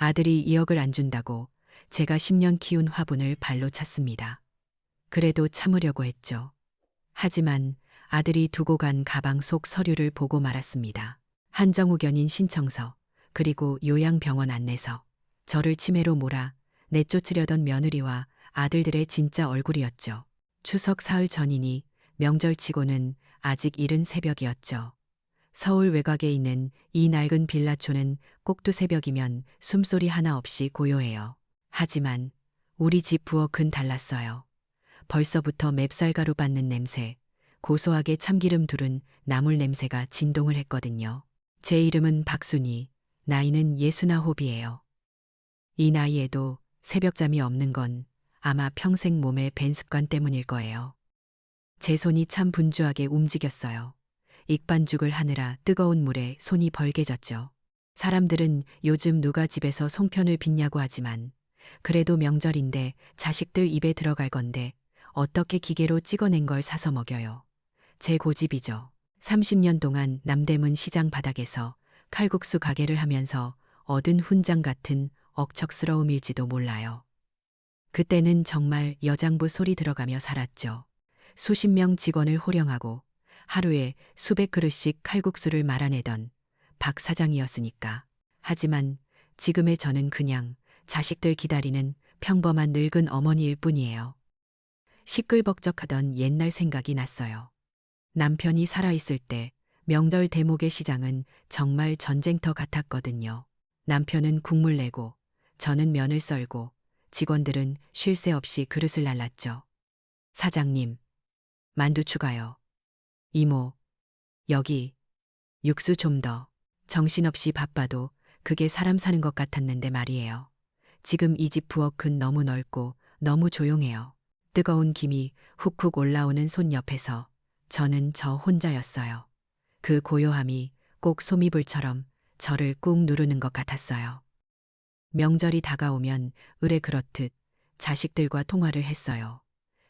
아들이 2억을 안 준다고 제가 10년 키운 화분을 발로 찼습니다. 그래도 참으려고 했죠. 하지만 아들이 두고 간 가방 속 서류를 보고 말았습니다. 한정우견인 신청서, 그리고 요양병원 안내서. 저를 치매로 몰아 내쫓으려던 며느리와 아들들의 진짜 얼굴이었죠. 추석 사흘 전이니 명절치고는 아직 이른 새벽이었죠. 서울 외곽에 있는 이 낡은 빌라촌은 꼭두 새벽이면 숨소리 하나 없이 고요해요. 하지만 우리 집 부엌은 달랐어요. 벌써부터 맵쌀가루 빻는 냄새, 고소하게 참기름 두른 나물 냄새가 진동을 했거든요. 제 이름은 박순희, 나이는 69이에요. 이 나이에도 새벽잠이 없는 건 아마 평생 몸의 밴 습관 때문일 거예요. 제 손이 참 분주하게 움직였어요. 익반죽을 하느라 뜨거운 물에 손이 벌개졌죠. 사람들은 요즘 누가 집에서 송편을 빚냐고 하지만 그래도 명절인데 자식들 입에 들어갈 건데 어떻게 기계로 찍어낸 걸 사서 먹여요. 제 고집이죠. 30년 동안 남대문 시장 바닥에서 칼국수 가게를 하면서 얻은 훈장 같은 억척스러움일지도 몰라요. 그때는 정말 여장부 소리 들어가며 살았죠. 수십 명 직원을 호령하고 하루에 수백 그릇씩 칼국수를 말아내던 박 사장이었으니까. 하지만 지금의 저는 그냥 자식들 기다리는 평범한 늙은 어머니일 뿐이에요. 시끌벅적하던 옛날 생각이 났어요. 남편이 살아있을 때 명절 대목의 시장은 정말 전쟁터 같았거든요. 남편은 국물 내고 저는 면을 썰고 직원들은 쉴 새 없이 그릇을 날랐죠. 사장님, 만두 추가요. 이모, 여기, 육수 좀 더. 정신없이 바빠도 그게 사람 사는 것 같았는데 말이에요. 지금 이 집 부엌은 너무 넓고 너무 조용해요. 뜨거운 김이 훅훅 올라오는 손 옆에서 저는 저 혼자였어요. 그 고요함이 꼭 소미불처럼 저를 꾹 누르는 것 같았어요. 명절이 다가오면 의뢰 그렇듯 자식들과 통화를 했어요.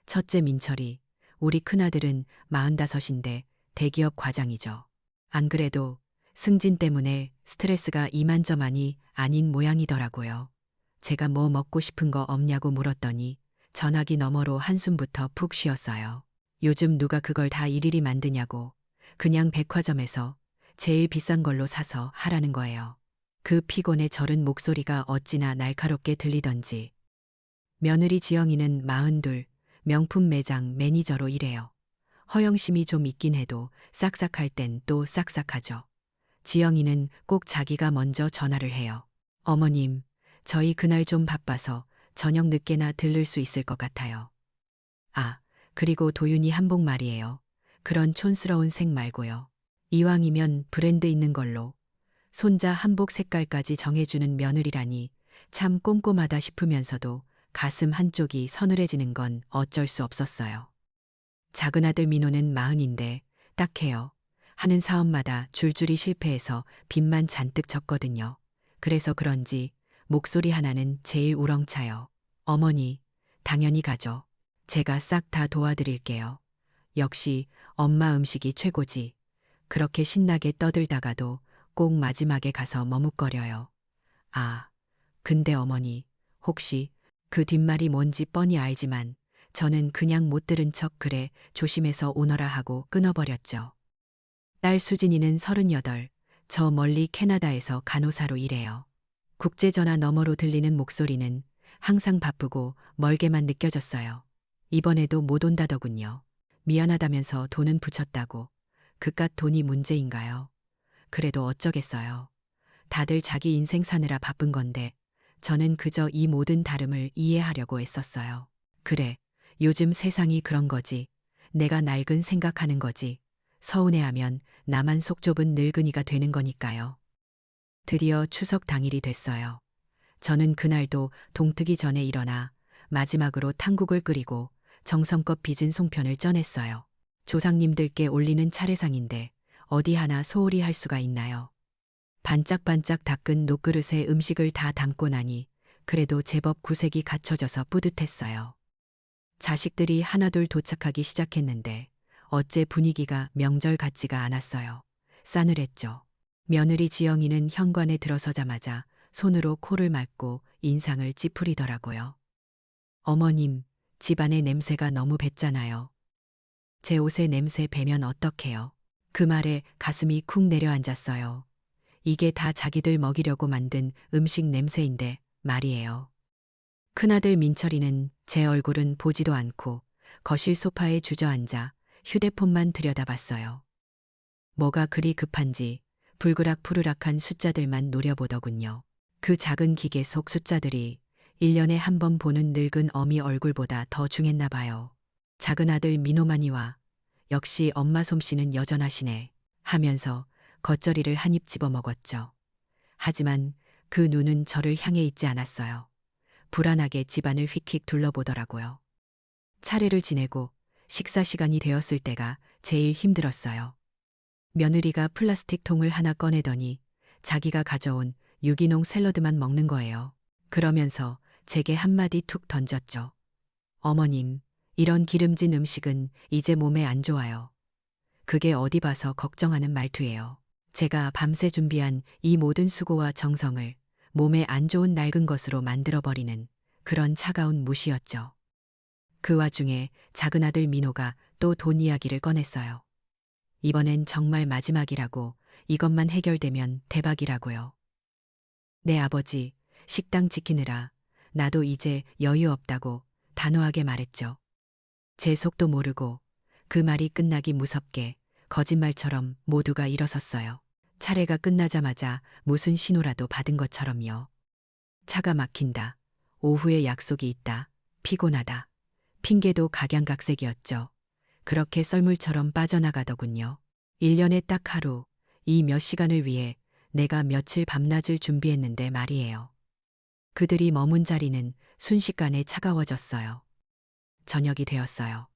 첫째 민철이, 우리 큰아들은 45인데 대기업 과장이죠. 안 그래도 승진 때문에 스트레스가 이만저만이 아닌 모양이더라고요. 제가 뭐 먹고 싶은 거 없냐고 물었더니 전화기 너머로 한숨부터 푹 쉬었어요. 요즘 누가 그걸 다 일일이 만드냐고 그냥 백화점에서 제일 비싼 걸로 사서 하라는 거예요. 그 피곤에 절은 목소리가 어찌나 날카롭게 들리던지. 며느리 지영이는 42, 명품 매장 매니저로 일해요. 허영심이 좀 있긴 해도 싹싹할 땐 또 싹싹하죠. 지영이는 꼭 자기가 먼저 전화를 해요. 어머님, 저희 그날 좀 바빠서 저녁 늦게나 들를 수 있을 것 같아요. 아, 그리고 도윤이 한복 말이에요. 그런 촌스러운 색 말고요. 이왕이면 브랜드 있는 걸로. 손자 한복 색깔까지 정해주는 며느리라니 참 꼼꼼하다 싶으면서도 가슴 한쪽이 서늘해지는 건 어쩔 수 없었어요. 작은 아들 민호는 40인데 딱해요. 하는 사업마다 줄줄이 실패해서 빚만 잔뜩 졌거든요. 그래서 그런지 목소리 하나는 제일 우렁차요. 어머니, 당연히 가죠. 제가 싹 다 도와드릴게요. 역시 엄마 음식이 최고지. 그렇게 신나게 떠들다가도 꼭 마지막에 가서 머뭇거려요. 아, 근데 어머니, 혹시 그 뒷말이 뭔지 뻔히 알지만 저는 그냥 못 들은 척 그래 조심해서 오너라 하고 끊어버렸죠. 딸 수진이는 38, 저 멀리 캐나다에서 간호사로 일해요. 국제전화 너머로 들리는 목소리는 항상 바쁘고 멀게만 느껴졌어요. 이번에도 못 온다더군요. 미안하다면서 돈은 붙였다고. 그깟 돈이 문제인가요? 그래도 어쩌겠어요. 다들 자기 인생 사느라 바쁜 건데 저는 그저 이 모든 다름을 이해하려고 애썼어요. 그래, 요즘 세상이 그런 거지. 내가 낡은 생각하는 거지. 서운해하면 나만 속 좁은 늙은이가 되는 거니까요. 드디어 추석 당일이 됐어요. 저는 그날도 동트기 전에 일어나 마지막으로 탕국을 끓이고 정성껏 빚은 송편을 쪄냈어요. 조상님들께 올리는 차례상인데 어디 하나 소홀히 할 수가 있나요? 반짝반짝 닦은 녹그릇에 음식을 다 담고 나니 그래도 제법 구색이 갖춰져서 뿌듯했어요. 자식들이 하나둘 도착하기 시작했는데 어째 분위기가 명절 같지가 않았어요. 싸늘했죠. 며느리 지영이는 현관에 들어서자마자 손으로 코를 막고 인상을 찌푸리더라고요. 어머님, 집안의 냄새가 너무 뱄잖아요. 제 옷의 냄새 배면 어떡해요? 그 말에 가슴이 쿵 내려앉았어요. 이게 다 자기들 먹이려고 만든 음식 냄새인데 말이에요. 큰아들 민철이는 제 얼굴은 보지도 않고 거실 소파에 주저앉아 휴대폰만 들여다봤어요. 뭐가 그리 급한지 불그락푸르락한 숫자들만 노려보더군요. 그 작은 기계 속 숫자들이 1년에 한 번 보는 늙은 어미 얼굴보다 더 중했나 봐요. 작은 아들 민호만이와 역시 엄마 솜씨는 여전하시네 하면서 겉절이를 한 입 집어먹었죠. 하지만 그 눈은 저를 향해 있지 않았어요. 불안하게 집안을 휙휙 둘러보더라고요. 차례를 지내고 식사 시간이 되었을 때가 제일 힘들었어요. 며느리가 플라스틱 통을 하나 꺼내더니 자기가 가져온 유기농 샐러드만 먹는 거예요. 그러면서 제게 한마디 툭 던졌죠. 어머님, 이런 기름진 음식은 이제 몸에 안 좋아요. 그게 어디 봐서 걱정하는 말투예요. 제가 밤새 준비한 이 모든 수고와 정성을 몸에 안 좋은 낡은 것으로 만들어버리는 그런 차가운 무시였죠. 그 와중에 작은 아들 민호가 또 돈 이야기를 꺼냈어요. 이번엔 정말 마지막이라고, 이것만 해결되면 대박이라고요. 네 아버지, 식당 지키느라 나도 이제 여유 없다고 단호하게 말했죠. 제 속도 모르고 그 말이 끝나기 무섭게 거짓말처럼 모두가 일어섰어요. 차례가 끝나자마자 무슨 신호라도 받은 것처럼요. 차가 막힌다. 오후에 약속이 있다. 피곤하다. 핑계도 각양각색이었죠. 그렇게 썰물처럼 빠져나가더군요. 1년에 딱 하루, 이 몇 시간을 위해 내가 며칠 밤낮을 준비했는데 말이에요. 그들이 머문 자리는 순식간에 차가워졌어요. 저녁이 되었어요.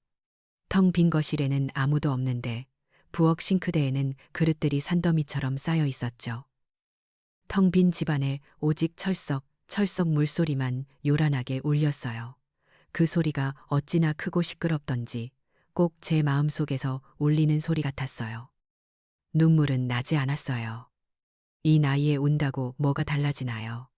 텅 빈 거실에는 아무도 없는데 부엌 싱크대에는 그릇들이 산더미처럼 쌓여 있었죠. 텅 빈 집안에 오직 철썩 물소리만 요란하게 울렸어요. 그 소리가 어찌나 크고 시끄럽던지 꼭 제 마음속에서 울리는 소리 같았어요. 눈물은 나지 않았어요. 이 나이에 운다고 뭐가 달라지나요?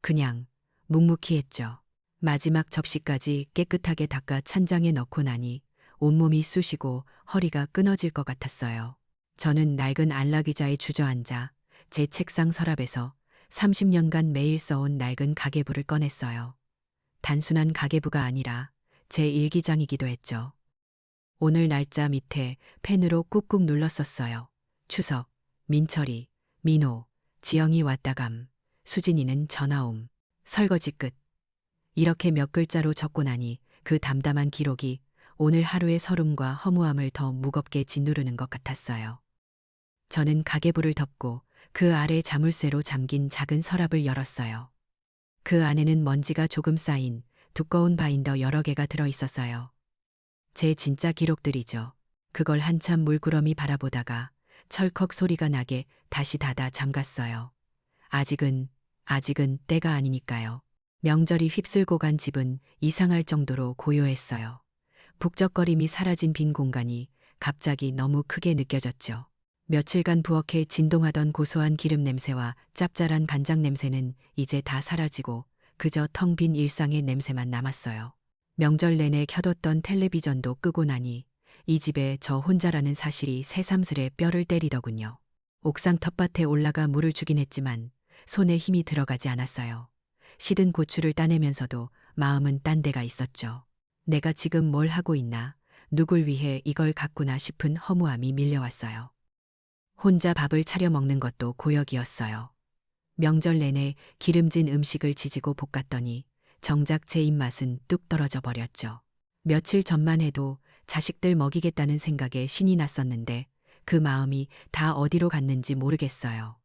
그냥 묵묵히 했죠. 마지막 접시까지 깨끗하게 닦아 찬장에 넣고 나니 온몸이 쑤시고 허리가 끊어질 것 같았어요. 저는 낡은 안락의자에 주저앉아 제 책상 서랍에서 30년간 매일 써온 낡은 가계부를 꺼냈어요. 단순한 가계부가 아니라 제 일기장이기도 했죠. 오늘 날짜 밑에 펜으로 꾹꾹 눌렀었어요. 추석, 민철이, 민호, 지영이 왔다감, 수진이는 전화옴, 설거지 끝. 이렇게 몇 글자로 적고 나니 그 담담한 기록이 오늘 하루의 서름과 허무함을 더 무겁게 짓누르는 것 같았어요. 저는 가계부를 덮고 그 아래 자물쇠로 잠긴 작은 서랍을 열었어요. 그 안에는 먼지가 조금 쌓인 두꺼운 바인더 여러 개가 들어 있었어요. 제 진짜 기록들이죠. 그걸 한참 물끄러미 바라보다가 철컥 소리가 나게 다시 닫아 잠갔어요. 아직은 때가 아니니까요. 명절이 휩쓸고 간 집은 이상할 정도로 고요했어요. 북적거림이 사라진 빈 공간이 갑자기 너무 크게 느껴졌죠. 며칠간 부엌에 진동하던 고소한 기름 냄새와 짭짤한 간장 냄새는 이제 다 사라지고 그저 텅 빈 일상의 냄새만 남았어요. 명절 내내 켜뒀던 텔레비전도 끄고 나니 이 집에 저 혼자라는 사실이 새삼스레 뼈를 때리더군요. 옥상 텃밭에 올라가 물을 주긴 했지만 손에 힘이 들어가지 않았어요. 시든 고추를 따내면서도 마음은 딴 데가 있었죠. 내가 지금 뭘 하고 있나, 누굴 위해 이걸 갖구나 싶은 허무함이 밀려왔어요. 혼자 밥을 차려 먹는 것도 고역이었어요. 명절 내내 기름진 음식을 지지고 볶았더니 정작 제 입맛은 뚝 떨어져 버렸죠. 며칠 전만 해도 자식들 먹이겠다는 생각에 신이 났었는데 그 마음이 다 어디로 갔는지 모르겠어요.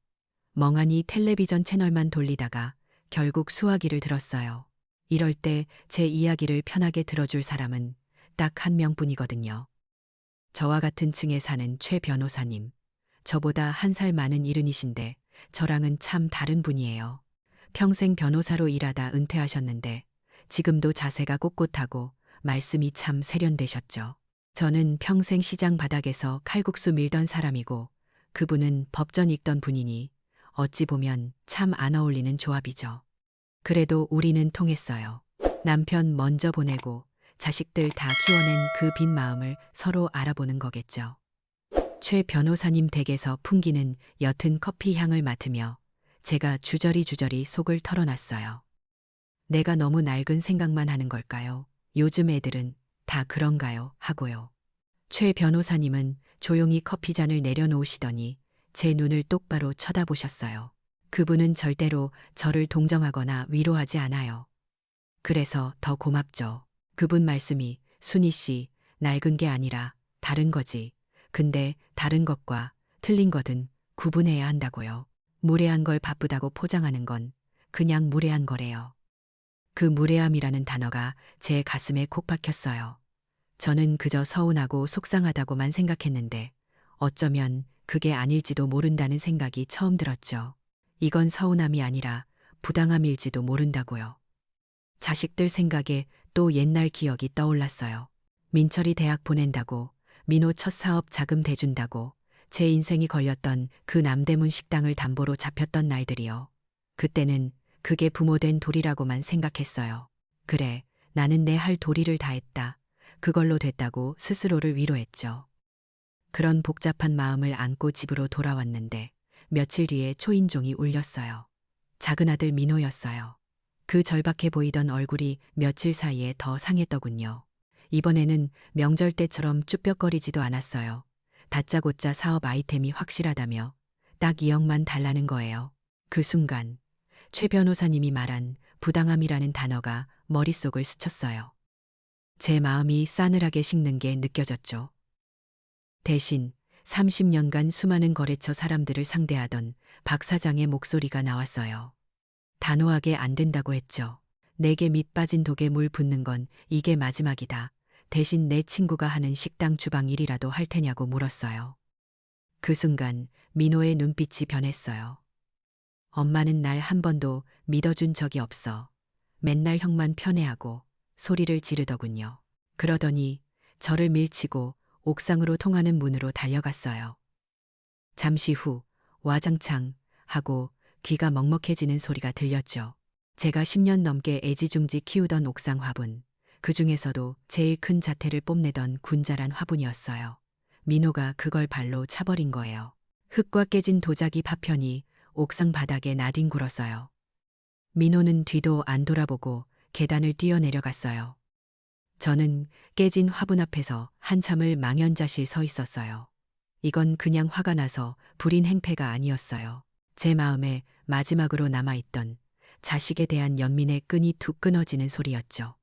멍하니 텔레비전 채널만 돌리다가 결국 수화기를 들었어요. 이럴 때 제 이야기를 편하게 들어줄 사람은 딱 한 명뿐이거든요. 저와 같은 층에 사는 최 변호사님. 저보다 한 살 많은 이른이신데 저랑은 참 다른 분이에요. 평생 변호사로 일하다 은퇴하셨는데 지금도 자세가 꼿꼿하고 말씀이 참 세련되셨죠. 저는 평생 시장 바닥에서 칼국수 밀던 사람이고 그분은 법전 읽던 분이니 어찌 보면 참 안 어울리는 조합이죠. 그래도 우리는 통했어요. 남편 먼저 보내고 자식들 다 키워낸 그 빈 마음을 서로 알아보는 거겠죠. 최 변호사님 댁에서 풍기는 옅은 커피 향을 맡으며 제가 주저리 속을 털어놨어요. 내가 너무 낡은 생각만 하는 걸까요? 요즘 애들은 다 그런가요? 하고요. 최 변호사님은 조용히 커피잔을 내려놓으시더니 제 눈을 똑바로 쳐다보셨어요. 그분은 절대로 저를 동정하거나 위로하지 않아요. 그래서 더 고맙죠. 그분 말씀이 순희 씨, 낡은 게 아니라 다른 거지. 근데 다른 것과 틀린 것은 구분해야 한다고요. 무례한 걸 바쁘다고 포장하는 건 그냥 무례한 거래요. 그 무례함이라는 단어가 제 가슴에 콕 박혔어요. 저는 그저 서운하고 속상하다고만 생각했는데 어쩌면 그게 아닐지도 모른다는 생각이 처음 들었죠. 이건 서운함이 아니라 부당함일지도 모른다고요. 자식들 생각에 또 옛날 기억이 떠올랐어요. 민철이 대학 보낸다고, 민호 첫 사업 자금 대준다고, 제 인생이 걸렸던 그 남대문 식당을 담보로 잡혔던 날들이요. 그때는 그게 부모된 도리라고만 생각했어요. 그래, 나는 내 할 도리를 다 했다. 그걸로 됐다고 스스로를 위로했죠. 그런 복잡한 마음을 안고 집으로 돌아왔는데 며칠 뒤에 초인종이 울렸어요. 작은 아들 민호였어요. 그 절박해 보이던 얼굴이 며칠 사이에 더 상했더군요. 이번에는 명절 때처럼 쭈뼛거리지도 않았어요. 다짜고짜 사업 아이템이 확실하다며 딱 2억만 달라는 거예요. 그 순간 최 변호사님이 말한 부당함이라는 단어가 머릿속을 스쳤어요. 제 마음이 싸늘하게 식는 게 느껴졌죠. 대신 30년간 수많은 거래처 사람들을 상대하던 박 사장의 목소리가 나왔어요. 단호하게 안 된다고 했죠. 내게 밑 빠진 독에 물 붓는 건 이게 마지막이다. 대신 내 친구가 하는 식당 주방 일이라도 할 테냐고 물었어요. 그 순간 민호의 눈빛이 변했어요. 엄마는 날 한 번도 믿어준 적이 없어. 맨날 형만 편애하고 소리를 지르더군요. 그러더니 저를 밀치고 옥상으로 통하는 문으로 달려갔어요. 잠시 후 와장창 하고 귀가 먹먹해지는 소리가 들렸죠. 제가 10년 넘게 애지중지 키우던 옥상 화분, 그 중에서도 제일 큰 자태를 뽐내던 군자란 화분이었어요. 민호가 그걸 발로 차버린 거예요. 흙과 깨진 도자기 파편이 옥상 바닥에 나뒹굴었어요. 민호는 뒤도 안 돌아보고 계단을 뛰어내려갔어요. 저는 깨진 화분 앞에서 한참을 망연자실 서 있었어요. 이건 그냥 화가 나서 부린 행패가 아니었어요. 제 마음에 마지막으로 남아있던 자식에 대한 연민의 끈이 툭 끊어지는 소리였죠.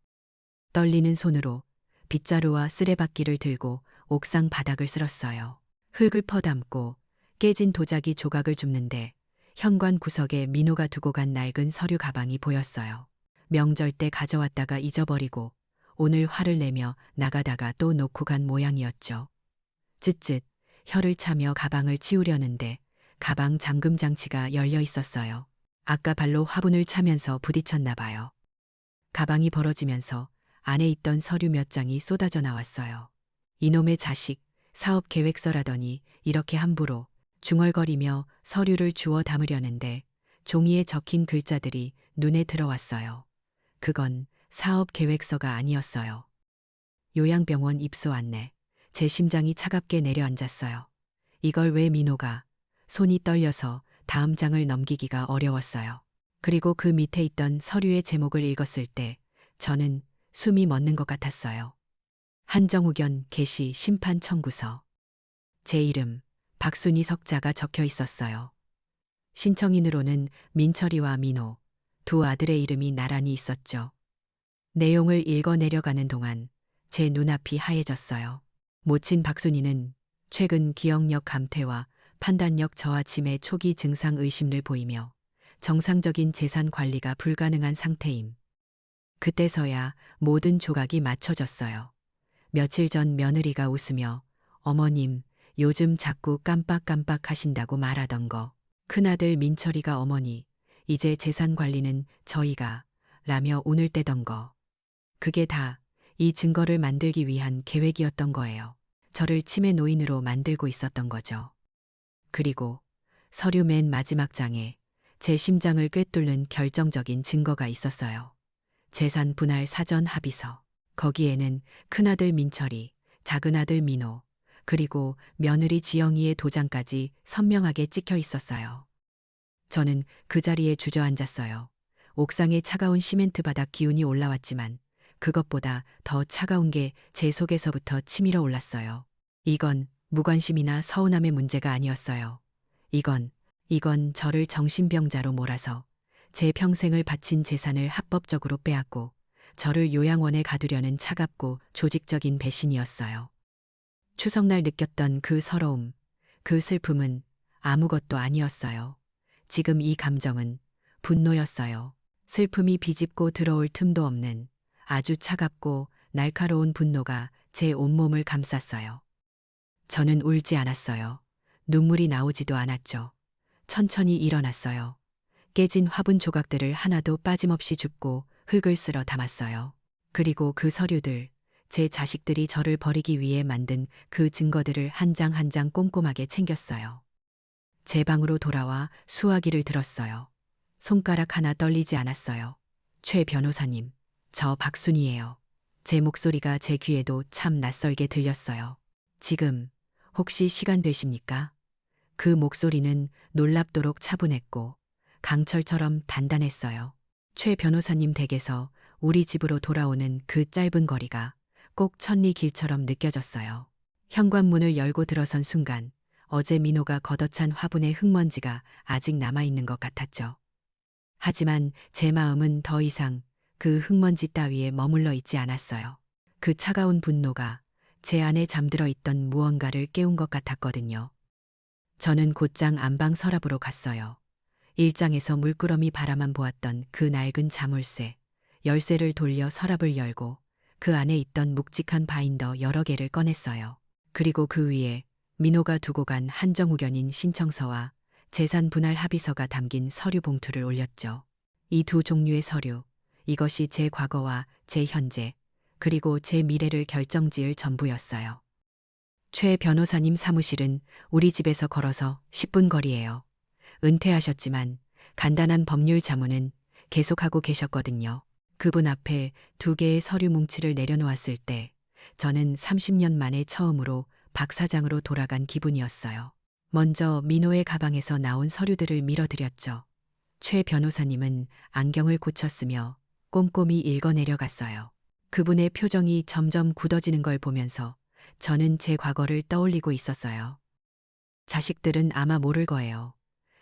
떨리는 손으로 빗자루와 쓰레받기를 들고 옥상 바닥을 쓸었어요. 흙을 퍼담고 깨진 도자기 조각을 줍는데 현관 구석에 민호가 두고 간 낡은 서류 가방이 보였어요. 명절 때 가져왔다가 잊어버리고 오늘 화를 내며 나가다가 또 놓고 간 모양이었죠. 쯧쯧 혀를 차며 가방을 치우려는데 가방 잠금 장치가 열려 있었어요. 아까 발로 화분을 차면서 부딪혔나 봐요. 가방이 벌어지면서 안에 있던 서류 몇 장이 쏟아져 나왔어요. 이놈의 자식, 사업 계획서라더니 이렇게 함부로 중얼거리며 서류를 주워 담으려는데 종이에 적힌 글자들이 눈에 들어왔어요. 그건 사업 계획서가 아니었어요. 요양병원 입소 안내. 제 심장이 차갑게 내려앉았어요. 이걸 왜 민호가? 손이 떨려서 다음 장을 넘기기가 어려웠어요. 그리고 그 밑에 있던 서류의 제목을 읽었을 때 저는 숨이 멎는 것 같았어요. 한정우견 개시 심판 청구서. 제 이름 박순희 석자가 적혀 있었어요. 신청인으로는 민철이와 민호, 두 아들의 이름이 나란히 있었죠. 내용을 읽어 내려가는 동안 제 눈앞이 하얘졌어요. 모친 박순희는 최근 기억력 감퇴와 판단력 저하 치매 초기 증상 의심을 보이며 정상적인 재산 관리가 불가능한 상태임. 그때서야 모든 조각이 맞춰졌어요. 며칠 전 며느리가 웃으며 어머님 요즘 자꾸 깜빡깜빡 하신다고 말하던 거. 큰아들 민철이가 어머니 이제 재산 관리는 저희가 라며 운을 떼던 거. 그게 다 이 증거를 만들기 위한 계획이었던 거예요. 저를 치매 노인으로 만들고 있었던 거죠. 그리고 서류 맨 마지막 장에 제 심장을 꿰뚫는 결정적인 증거가 있었어요. 재산 분할 사전 합의서. 거기에는 큰아들 민철이, 작은아들 민호, 그리고 며느리 지영이의 도장까지 선명하게 찍혀 있었어요. 저는 그 자리에 주저앉았어요. 옥상의 차가운 시멘트 바닥 기운이 올라왔지만 그것보다 더 차가운 게 제 속에서부터 치밀어 올랐어요. 이건 무관심이나 서운함의 문제가 아니었어요. 이건 저를 정신병자로 몰아서 제 평생을 바친 재산을 합법적으로 빼앗고 저를 요양원에 가두려는 차갑고 조직적인 배신이었어요. 추석날 느꼈던 그 서러움, 그 슬픔은 아무것도 아니었어요. 지금 이 감정은 분노였어요. 슬픔이 비집고 들어올 틈도 없는 아주 차갑고 날카로운 분노가 제 온몸을 감쌌어요. 저는 울지 않았어요. 눈물이 나오지도 않았죠. 천천히 일어났어요. 깨진 화분 조각들을 하나도 빠짐없이 줍고 흙을 쓸어 담았어요. 그리고 그 서류들, 제 자식들이 저를 버리기 위해 만든 그 증거들을 한 장 한 장 꼼꼼하게 챙겼어요. 제 방으로 돌아와 수화기를 들었어요. 손가락 하나 떨리지 않았어요. 최 변호사님, 저 박순이에요. 제 목소리가 제 귀에도 참 낯설게 들렸어요. 지금 혹시 시간 되십니까? 그 목소리는 놀랍도록 차분했고 강철처럼 단단했어요. 최 변호사님 댁에서 우리 집으로 돌아오는 그 짧은 거리가 꼭 천리 길처럼 느껴졌어요. 현관문을 열고 들어선 순간 어제 민호가 걷어찬 화분의 흙먼지가 아직 남아있는 것 같았죠. 하지만 제 마음은 더 이상 그 흙먼지 따위에 머물러 있지 않았어요. 그 차가운 분노가 제 안에 잠들어 있던 무언가를 깨운 것 같았거든요. 저는 곧장 안방 서랍으로 갔어요. 일장에서 물끄러미 바라만 보았던 그 낡은 자물쇠, 열쇠를 돌려 서랍을 열고 그 안에 있던 묵직한 바인더 여러 개를 꺼냈어요. 그리고 그 위에 민호가 두고 간 한정후견인 신청서와 재산 분할 합의서가 담긴 서류 봉투를 올렸죠. 이 두 종류의 서류, 이것이 제 과거와 제 현재, 그리고 제 미래를 결정지을 전부였어요. 최 변호사님 사무실은 우리 집에서 걸어서 10분 거리예요. 은퇴하셨지만 간단한 법률 자문은 계속하고 계셨거든요. 그분 앞에 두 개의 서류 뭉치를 내려놓았을 때 저는 30년 만에 처음으로 박 사장으로 돌아간 기분이었어요. 먼저 민호의 가방에서 나온 서류들을 밀어드렸죠. 최 변호사님은 안경을 고쳤으며 꼼꼼히 읽어내려갔어요. 그분의 표정이 점점 굳어지는 걸 보면서 저는 제 과거를 떠올리고 있었어요. 자식들은 아마 모를 거예요.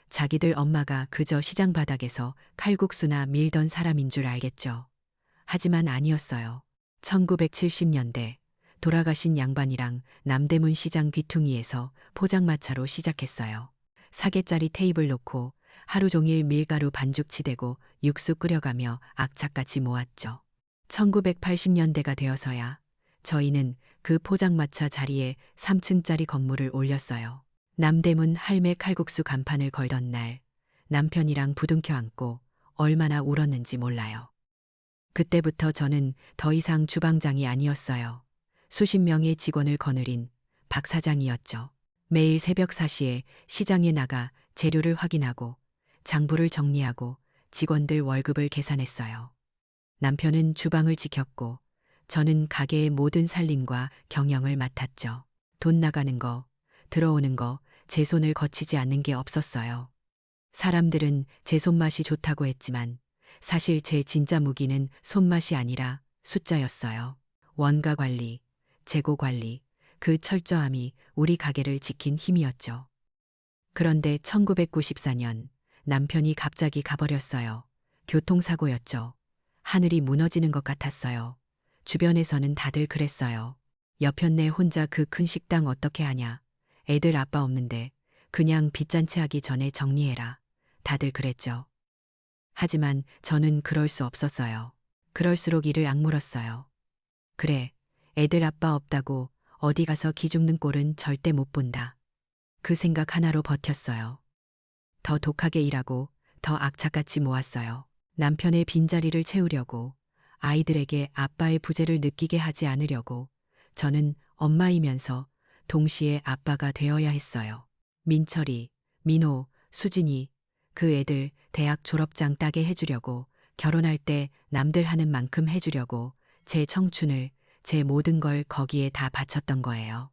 자기들 엄마가 그저 시장 바닥에서 칼국수나 밀던 사람인 줄 알겠죠. 하지만 아니었어요. 1970년대 돌아가신 양반이랑 남대문 시장 귀퉁이에서 포장마차로 시작했어요. 사계짜리 테이블 놓고 하루 종일 밀가루 반죽 치대고 육수 끓여가며 악착같이 모았죠. 1980년대가 되어서야 저희는 그 포장마차 자리에 3층짜리 건물을 올렸어요. 남대문 할매 칼국수 간판을 걸던 날 남편이랑 부둥켜 안고 얼마나 울었는지 몰라요. 그때부터 저는 더 이상 주방장이 아니었어요. 수십 명의 직원을 거느린 박 사장이었죠. 매일 새벽 4시에 시장에 나가 재료를 확인하고 장부를 정리하고 직원들 월급을 계산했어요. 남편은 주방을 지켰고 저는 가게의 모든 살림과 경영을 맡았죠. 돈 나가는 거, 들어오는 거, 제 손을 거치지 않는 게 없었어요. 사람들은 제 손맛이 좋다고 했지만 사실 제 진짜 무기는 손맛이 아니라 숫자였어요. 원가 관리, 재고 관리, 그 철저함이 우리 가게를 지킨 힘이었죠. 그런데 1994년 남편이 갑자기 가버렸어요. 교통사고였죠. 하늘이 무너지는 것 같았어요. 주변에서는 다들 그랬어요. 여편네 혼자 그 큰 식당 어떻게 하냐. 애들 아빠 없는데 그냥 빚잔치 하기 전에 정리해라. 다들 그랬죠. 하지만 저는 그럴 수 없었어요. 그럴수록 이를 악물었어요. 그래, 애들 아빠 없다고 어디 가서 기죽는 꼴은 절대 못 본다. 그 생각 하나로 버텼어요. 더 독하게 일하고 더 악착같이 모았어요. 남편의 빈자리를 채우려고, 아이들에게 아빠의 부재를 느끼게 하지 않으려고 저는 엄마이면서 동시에 아빠가 되어야 했어요. 민철이, 민호, 수진이 그 애들 대학 졸업장 따게 해주려고, 결혼할 때 남들 하는 만큼 해주려고 제 청춘을, 제 모든 걸 거기에 다 바쳤던 거예요.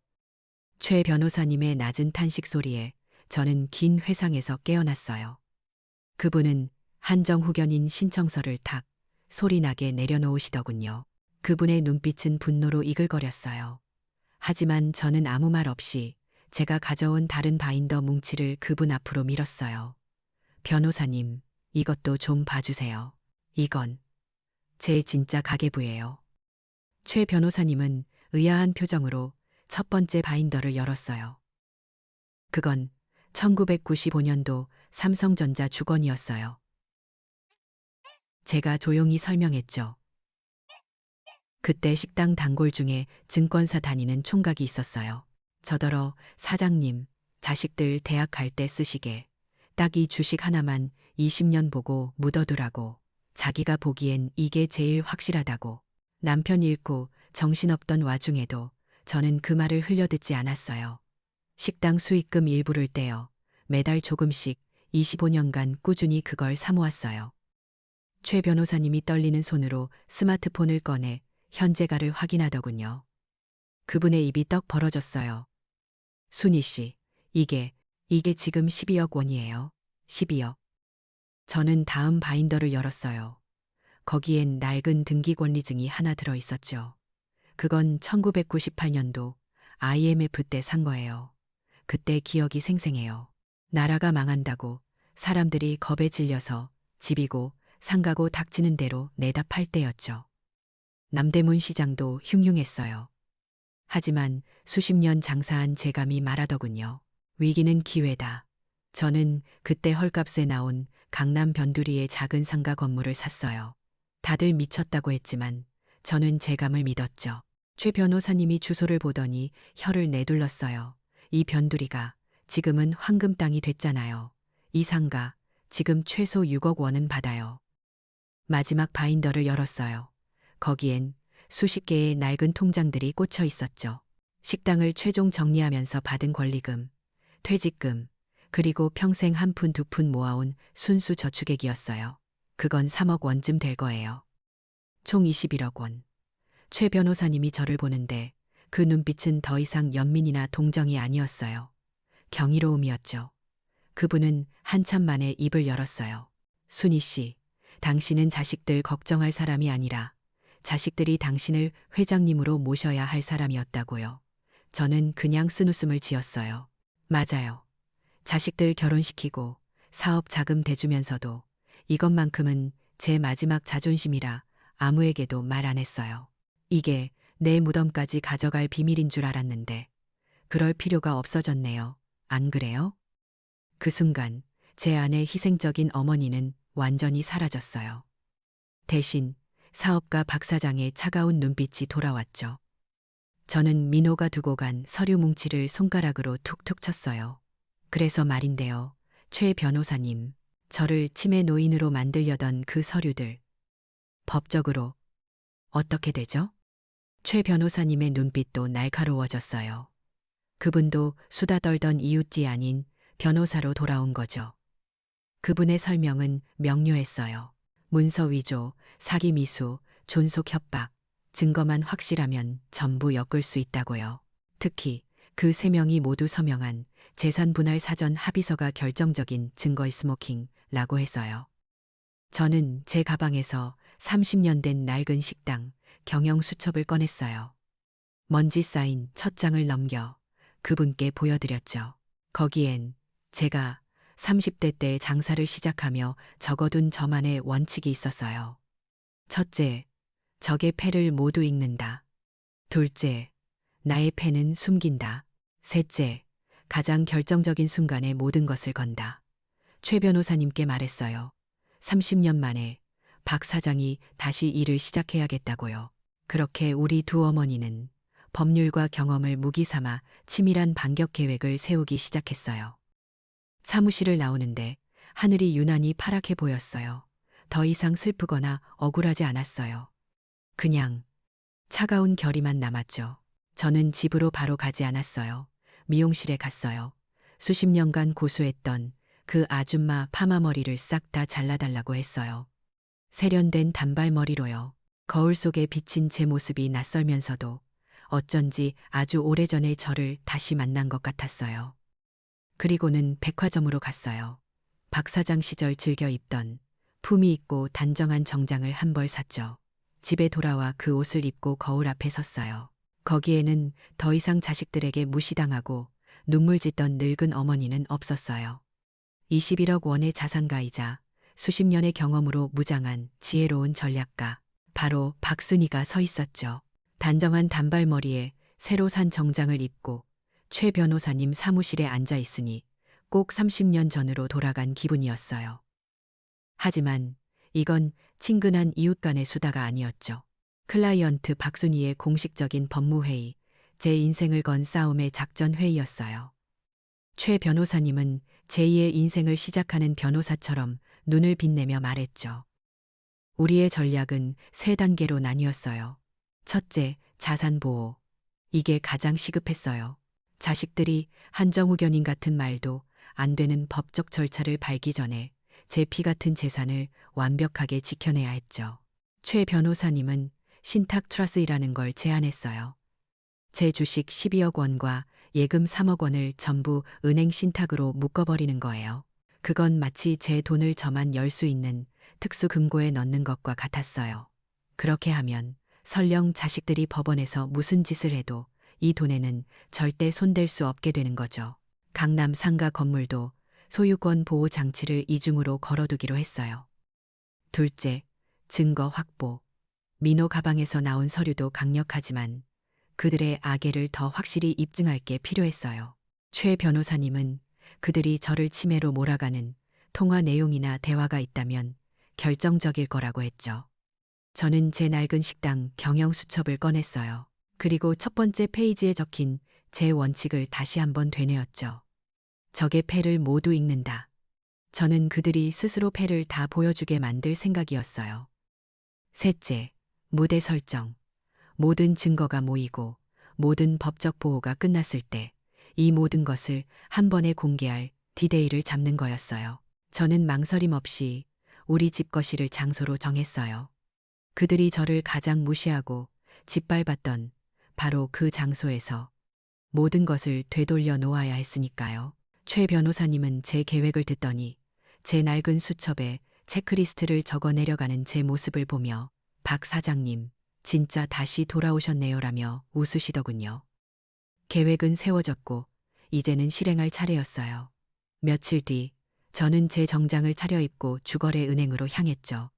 최 변호사님의 낮은 탄식 소리에 저는 긴 회상에서 깨어났어요. 그분은 한정후견인 신청서를 탁 소리나게 내려놓으시더군요. 그분의 눈빛은 분노로 이글거렸어요. 하지만 저는 아무 말 없이 제가 가져온 다른 바인더 뭉치를 그분 앞으로 밀었어요. 변호사님, 이것도 좀 봐주세요. 이건 제 진짜 가계부예요. 최 변호사님은 의아한 표정으로 첫 번째 바인더를 열었어요. 그건 1995년도 삼성전자 주건이었어요. 제가 조용히 설명했죠. 그때 식당 단골 중에 증권사 다니는 총각이 있었어요. 저더러 사장님, 자식들 대학 갈 때 쓰시게 딱 이 주식 하나만 20년 보고 묻어두라고, 자기가 보기엔 이게 제일 확실하다고. 남편 잃고 정신없던 와중에도 저는 그 말을 흘려듣지 않았어요. 식당 수익금 일부를 떼어 매달 조금씩 25년간 꾸준히 그걸 사모았어요. 최 변호사님이 떨리는 손으로 스마트폰을 꺼내 현재가를 확인하더군요. 그분의 입이 떡 벌어졌어요. 순희 씨, 이게 지금 12억 원이에요. 12억. 저는 다음 바인더를 열었어요. 거기엔 낡은 등기 권리증이 하나 들어 있었죠. 그건 1998년도 IMF 때 산 거예요. 그때 기억이 생생해요. 나라가 망한다고 사람들이 겁에 질려서 집이고 상가고 닥치는 대로 내다 팔 때였죠. 남대문 시장도 흉흉했어요. 하지만 수십 년 장사한 제감이 말하더군요. 위기는 기회다. 저는 그때 헐값에 나온 강남 변두리의 작은 상가 건물을 샀어요. 다들 미쳤다고 했지만 저는 제감을 믿었죠. 최 변호사님이 주소를 보더니 혀를 내둘렀어요. 이 변두리가 지금은 황금 땅이 됐잖아요. 이 상가 지금 최소 6억 원은 받아요. 마지막 바인더를 열었어요. 거기엔 수십 개의 낡은 통장들이 꽂혀 있었죠. 식당을 최종 정리하면서 받은 권리금, 퇴직금, 그리고 평생 한 푼 두 푼 모아온 순수 저축액이었어요. 그건 3억 원쯤 될 거예요. 총 21억 원. 최 변호사님이 저를 보는데 그 눈빛은 더 이상 연민이나 동정이 아니었어요. 경이로움이었죠. 그분은 한참 만에 입을 열었어요. 순희 씨, 당신은 자식들 걱정할 사람이 아니라 자식들이 당신을 회장님으로 모셔야 할 사람이었다고요. 저는 그냥 쓴웃음을 지었어요. 맞아요. 자식들 결혼시키고 사업 자금 대주면서도 이것만큼은 제 마지막 자존심이라 아무에게도 말 안 했어요. 이게 내 무덤까지 가져갈 비밀인 줄 알았는데 그럴 필요가 없어졌네요. 안 그래요? 그 순간 제 안의 희생적인 어머니는 완전히 사라졌어요. 대신 사업가 박 사장의 차가운 눈빛이 돌아왔죠. 저는 민호가 두고 간 서류 뭉치를 손가락으로 툭툭 쳤어요. 그래서 말인데요. 최 변호사님, 저를 치매 노인으로 만들려던 그 서류들. 법적으로 어떻게 되죠? 최 변호사님의 눈빛도 날카로워졌어요. 그분도 수다 떨던 이웃이 아닌 변호사로 돌아온 거죠. 그분의 설명은 명료했어요. 문서 위조, 사기 미수, 존속 협박, 증거만 확실하면 전부 엮을 수 있다고요. 특히 그 세 명이 모두 서명한 재산 분할 사전 합의서가 결정적인 증거의 스모킹라고 했어요. 저는 제 가방에서 30년 된 낡은 식당 경영 수첩을 꺼냈어요. 먼지 쌓인 첫 장을 넘겨 그분께 보여드렸죠. 거기엔 제가 30대 때 장사를 시작하며 적어둔 저만의 원칙이 있었어요. 첫째, 적의 패를 모두 읽는다. 둘째, 나의 패는 숨긴다. 셋째, 가장 결정적인 순간에 모든 것을 건다. 최 변호사님께 말했어요. 30년 만에 박 사장이 다시 일을 시작해야겠다고요. 그렇게 우리 두 어머니는 법률과 경험을 무기 삼아 치밀한 반격 계획을 세우기 시작했어요. 사무실을 나오는데 하늘이 유난히 파랗게 보였어요. 더 이상 슬프거나 억울하지 않았어요. 그냥 차가운 결의만 남았죠. 저는 집으로 바로 가지 않았어요. 미용실에 갔어요. 수십 년간 고수했던 그 아줌마 파마머리를 싹 다 잘라달라고 했어요. 세련된 단발머리로요. 거울 속에 비친 제 모습이 낯설면서도 어쩐지 아주 오래전에 저를 다시 만난 것 같았어요. 그리고는 백화점으로 갔어요. 박 사장 시절 즐겨 입던 품위 있고 단정한 정장을 한 벌 샀죠. 집에 돌아와 그 옷을 입고 거울 앞에 섰어요. 거기에는 더 이상 자식들에게 무시당하고 눈물 짓던 늙은 어머니는 없었어요. 21억 원의 자산가이자 수십 년의 경험으로 무장한 지혜로운 전략가, 바로 박순희가 서 있었죠. 단정한 단발머리에 새로 산 정장을 입고 최 변호사님 사무실에 앉아 있으니 꼭 30년 전으로 돌아간 기분이었어요. 하지만 이건 친근한 이웃 간의 수다가 아니었죠. 클라이언트 박순희의 공식적인 법무회의, 제 인생을 건 싸움의 작전회의였어요. 최 변호사님은 제2의 인생을 시작하는 변호사처럼 눈을 빛내며 말했죠. 우리의 전략은 세 단계로 나뉘었어요. 첫째, 자산보호. 이게 가장 시급했어요. 자식들이 한정우견인 같은 말도 안 되는 법적 절차를 밟기 전에 제 피 같은 재산을 완벽하게 지켜내야 했죠. 최 변호사님은 신탁 트러스트라는 걸 제안했어요. 제 주식 12억 원과 예금 3억 원을 전부 은행 신탁으로 묶어버리는 거예요. 그건 마치 제 돈을 저만 열 수 있는 특수 금고에 넣는 것과 같았어요. 그렇게 하면 설령 자식들이 법원에서 무슨 짓을 해도 이 돈에는 절대 손댈 수 없게 되는 거죠. 강남 상가 건물도 소유권 보호 장치를 이중으로 걸어두기로 했어요. 둘째, 증거 확보. 민호 가방에서 나온 서류도 강력하지만 그들의 악의를 더 확실히 입증할 게 필요했어요. 최 변호사님은 그들이 저를 치매로 몰아가는 통화 내용이나 대화가 있다면 결정적일 거라고 했죠. 저는 제 낡은 식당 경영 수첩을 꺼냈어요. 그리고 첫 번째 페이지에 적힌 제 원칙을 다시 한번 되뇌었죠. 적의 패를 모두 읽는다. 저는 그들이 스스로 패를 다 보여주게 만들 생각이었어요. 셋째, 무대 설정. 모든 증거가 모이고 모든 법적 보호가 끝났을 때 이 모든 것을 한 번에 공개할 디데이를 잡는 거였어요. 저는 망설임 없이 우리 집 거실을 장소로 정했어요. 그들이 저를 가장 무시하고 짓밟았던 바로 그 장소에서 모든 것을 되돌려 놓아야 했으니까요. 최 변호사님은 제 계획을 듣더니 제 낡은 수첩에 체크리스트를 적어 내려가는 제 모습을 보며 박 사장님, 진짜 다시 돌아오셨네요라며 웃으시더군요. 계획은 세워졌고 이제는 실행할 차례였어요. 며칠 뒤 저는 제 정장을 차려입고 주거래 은행으로 향했죠.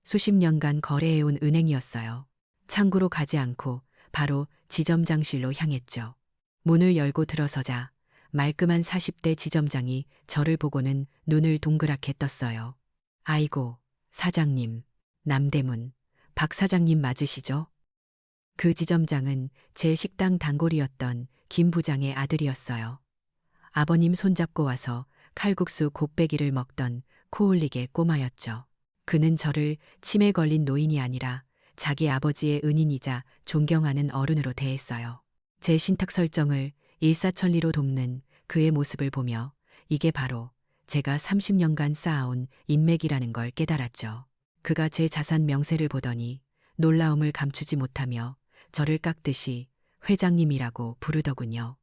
수십 년간 거래해온 은행이었어요. 창구로 가지 않고 바로 지점장실로 향했죠. 문을 열고 들어서자 말끔한 40대 지점장이 저를 보고는 눈을 동그랗게 떴어요. 아이고, 사장님, 남대문, 박 사장님 맞으시죠? 그 지점장은 제 식당 단골이었던 김 부장의 아들이었어요. 아버님 손잡고 와서 칼국수 곱빼기를 먹던 코울릭의 꼬마였죠. 그는 저를 치매 걸린 노인이 아니라 자기 아버지의 은인이자 존경하는 어른으로 대했어요. 제 신탁 설정을 일사천리로 돕는 그의 모습을 보며 이게 바로 제가 30년간 쌓아온 인맥이라는 걸 깨달았죠. 그가 제 자산 명세를 보더니 놀라움을 감추지 못하며 저를 깎듯이 회장님이라고 부르더군요.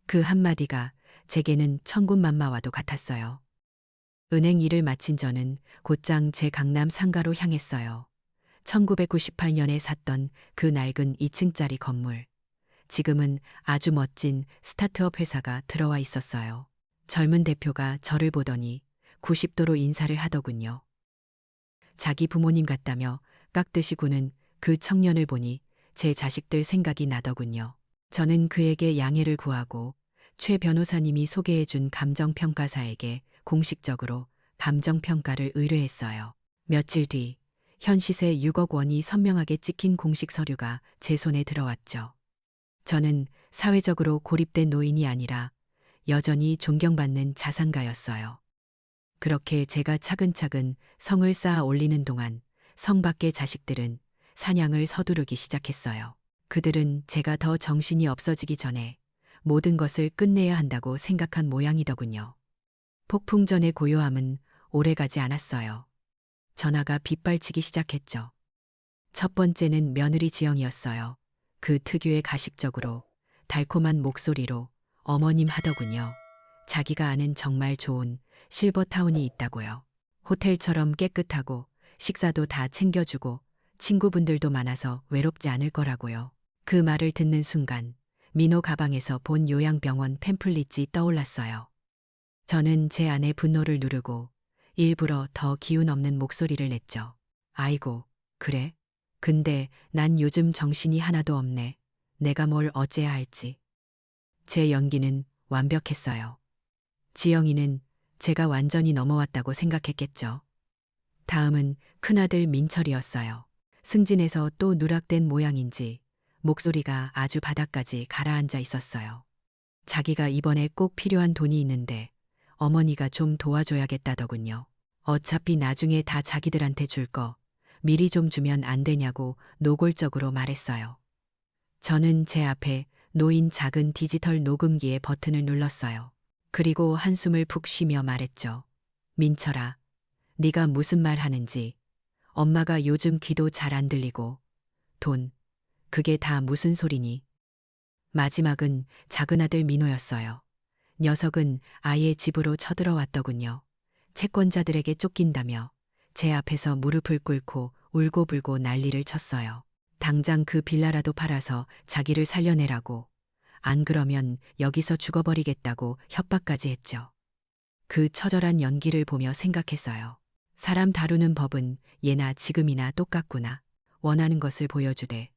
그 한마디가 제게는 천군만마와도 같았어요. 은행 일을 마친 저는 곧장 제 강남 상가로 향했어요. 1998년에 샀던 그 낡은 2층짜리 건물. 지금은 아주 멋진 스타트업 회사가 들어와 있었어요. 젊은 대표가 저를 보더니 90도로 인사를 하더군요. 자기 부모님 같다며 깍듯이 구는 그 청년을 보니 제 자식들 생각이 나더군요. 저는 그에게 양해를 구하고 최 변호사님이 소개해준 감정평가사에게 공식적으로 감정평가를 의뢰했어요. 며칠 뒤 현 시세 6억 원이 선명하게 찍힌 공식 서류가 제 손에 들어왔죠. 저는 사회적으로 고립된 노인이 아니라 여전히 존경받는 자산가였어요. 그렇게 제가 차근차근 성을 쌓아 올리는 동안 성 밖의 자식들은 사냥을 서두르기 시작했어요. 그들은 제가 더 정신이 없어지기 전에 모든 것을 끝내야 한다고 생각한 모양이더군요. 폭풍 전의 고요함은 오래가지 않았어요. 전화가 빗발치기 시작했죠. 첫 번째는 며느리 지영이었어요. 그 특유의 가식적으로 달콤한 목소리로 어머님 하더군요. 자기가 아는 정말 좋은 실버타운이 있다고요. 호텔처럼 깨끗하고 식사도 다 챙겨주고 친구분들도 많아서 외롭지 않을 거라고요. 그 말을 듣는 순간 민호 가방에서 본 요양병원 팸플릿이 떠올랐어요. 저는 제 안의 분노를 누르고 일부러 더 기운 없는 목소리를 냈죠. 아이고, 그래? 근데 난 요즘 정신이 하나도 없네. 내가 뭘 어째야 할지. 제 연기는 완벽했어요. 지영이는 제가 완전히 넘어왔다고 생각했겠죠. 다음은 큰아들 민철이었어요. 승진해서 또 누락된 모양인지 목소리가 아주 바닥까지 가라앉아 있었어요. 자기가 이번에 꼭 필요한 돈이 있는데 어머니가 좀 도와줘야겠다더군요. 어차피 나중에 다 자기들한테 줄 거 미리 좀 주면 안 되냐고 노골적으로 말했어요. 저는 제 앞에 놓인 작은 디지털 녹음기의 버튼을 눌렀어요. 그리고 한숨을 푹 쉬며 말했죠. 민철아, 네가 무슨 말 하는지 엄마가 요즘 귀도 잘 안 들리고 돈, 그게 다 무슨 소리니? 마지막은 작은아들 민호였어요. 녀석은 아예 집으로 쳐들어왔더군요. 채권자들에게 쫓긴다며 제 앞에서 무릎을 꿇고 울고불고 난리를 쳤어요. 당장 그 빌라라도 팔아서 자기를 살려내라고. 안 그러면 여기서 죽어버리겠다고 협박까지 했죠. 그 처절한 연기를 보며 생각했어요. 사람 다루는 법은 예나 지금이나 똑같구나. 원하는 것을 보여주되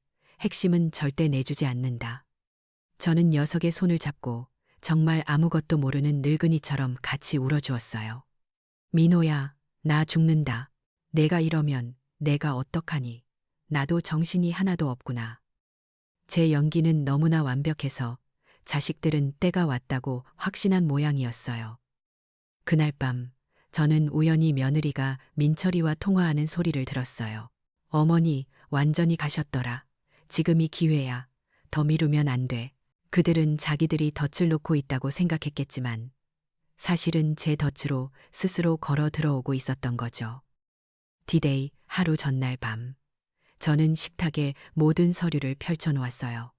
핵심은 절대 내주지 않는다. 저는 녀석의 손을 잡고 정말 아무것도 모르는 늙은이처럼 같이 울어주었어요. 민호야, 나 죽는다. 내가 이러면 내가 어떡하니? 나도 정신이 하나도 없구나. 제 연기는 너무나 완벽해서 자식들은 때가 왔다고 확신한 모양이었어요. 그날 밤 저는 우연히 며느리가 민철이와 통화하는 소리를 들었어요. 어머니, 완전히 가셨더라. 지금이 기회야. 더 미루면 안 돼. 그들은 자기들이 덫을 놓고 있다고 생각했겠지만 사실은 제 덫으로 스스로 걸어 들어오고 있었던 거죠. 디데이 하루 전날 밤. 저는 식탁에 모든 서류를 펼쳐놓았어요.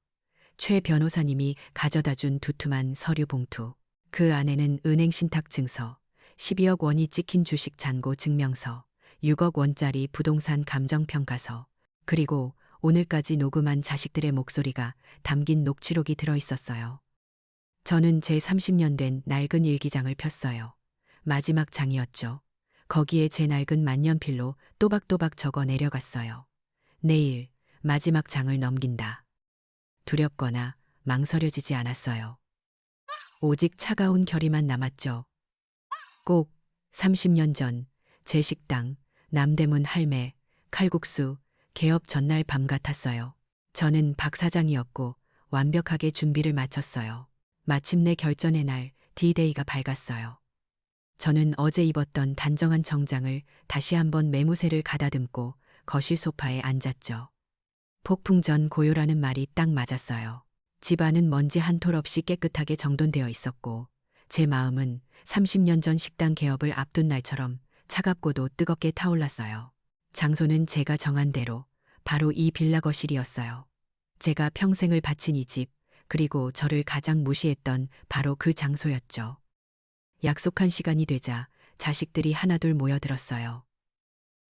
최 변호사님이 가져다 준 두툼한 서류 봉투. 그 안에는 은행 신탁증서, 12억 원이 찍힌 주식 잔고 증명서, 6억 원짜리 부동산 감정평가서, 그리고 오늘까지 녹음한 자식들의 목소리가 담긴 녹취록이 들어있었어요. 저는 제 30년 된 낡은 일기장을 폈어요. 마지막 장이었죠. 거기에 제 낡은 만년필로 또박또박 적어 내려갔어요. 내일 마지막 장을 넘긴다. 두렵거나 망설여지지 않았어요. 오직 차가운 결의만 남았죠. 꼭 30년 전 제 식당 남대문 할매 칼국수 개업 전날 밤 같았어요. 저는 박 사장이었고 완벽하게 준비를 마쳤어요. 마침내 결전의 날 D-Day가 밝았어요. 저는 어제 입었던 단정한 정장을 다시 한번 매무새를 가다듬고 거실 소파에 앉았죠. 폭풍 전 고요라는 말이 딱 맞았어요. 집안은 먼지 한 톨 없이 깨끗하게 정돈되어 있었고 제 마음은 30년 전 식당 개업을 앞둔 날처럼 차갑고도 뜨겁게 타올랐어요. 장소는 제가 정한 대로 바로 이 빌라 거실이었어요. 제가 평생을 바친 이 집, 그리고 저를 가장 무시했던 바로 그 장소였죠. 약속한 시간이 되자 자식들이 하나둘 모여들었어요.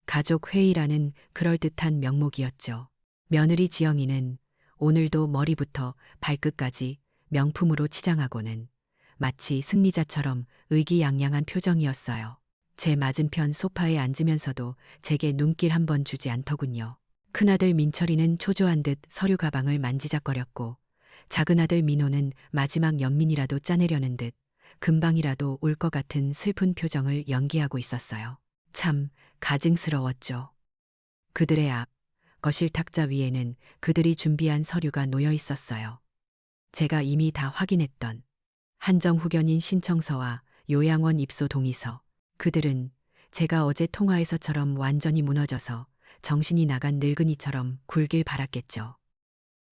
가족 회의라는 그럴듯한 명목이었죠. 며느리 지영이는 오늘도 머리부터 발끝까지 명품으로 치장하고는 마치 승리자처럼 의기양양한 표정이었어요. 제 맞은편 소파에 앉으면서도 제게 눈길 한 번 주지 않더군요. 큰아들 민철이는 초조한 듯 서류 가방을 만지작거렸고 작은아들 민호는 마지막 연민이라도 짜내려는 듯 금방이라도 울 것 같은 슬픈 표정을 연기하고 있었어요. 참 가증스러웠죠. 그들의 앞 거실 탁자 위에는 그들이 준비한 서류가 놓여 있었어요. 제가 이미 다 확인했던 한정 후견인 신청서와 요양원 입소 동의서. 그들은 제가 어제 통화에서처럼 완전히 무너져서 정신이 나간 늙은이처럼 굴길 바랐겠죠.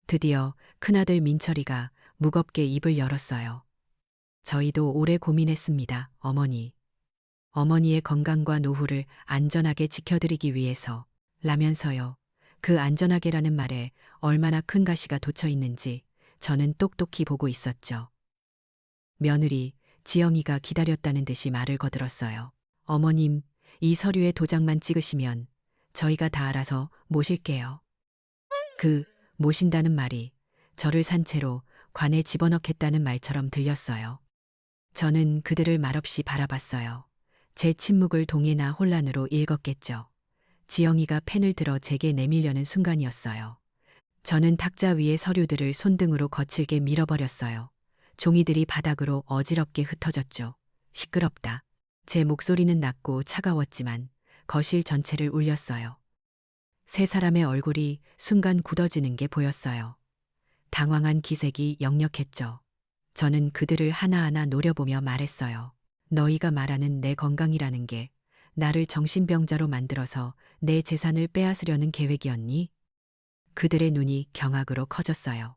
드디어 큰아들 민철이가 무겁게 입을 열었어요. 저희도 오래 고민했습니다, 어머니. 어머니의 건강과 노후를 안전하게 지켜드리기 위해서 라면서요. 그 안전하게라는 말에 얼마나 큰 가시가 돋쳐 있는지 저는 똑똑히 보고 있었죠. 며느리, 지영이가 기다렸다는 듯이 말을 거들었어요. 어머님, 이 서류에 도장만 찍으시면 저희가 다 알아서 모실게요. 그 모신다는 말이 저를 산채로 관에 집어넣겠다는 말처럼 들렸어요. 저는 그들을 말없이 바라봤어요. 제 침묵을 동해나 혼란으로 읽었겠죠. 지영이가 펜을 들어 제게 내밀려는 순간이었어요. 저는 탁자 위의 서류들을 손등으로 거칠게 밀어버렸어요. 종이들이 바닥으로 어지럽게 흩어졌죠. 시끄럽다. 제 목소리는 낮고 차가웠지만 거실 전체를 울렸어요. 세 사람의 얼굴이 순간 굳어지는 게 보였어요. 당황한 기색이 역력했죠. 저는 그들을 하나하나 노려보며 말했어요. 너희가 말하는 내 건강이라는 게 나를 정신병자로 만들어서 내 재산을 빼앗으려는 계획이었니? 그들의 눈이 경악으로 커졌어요.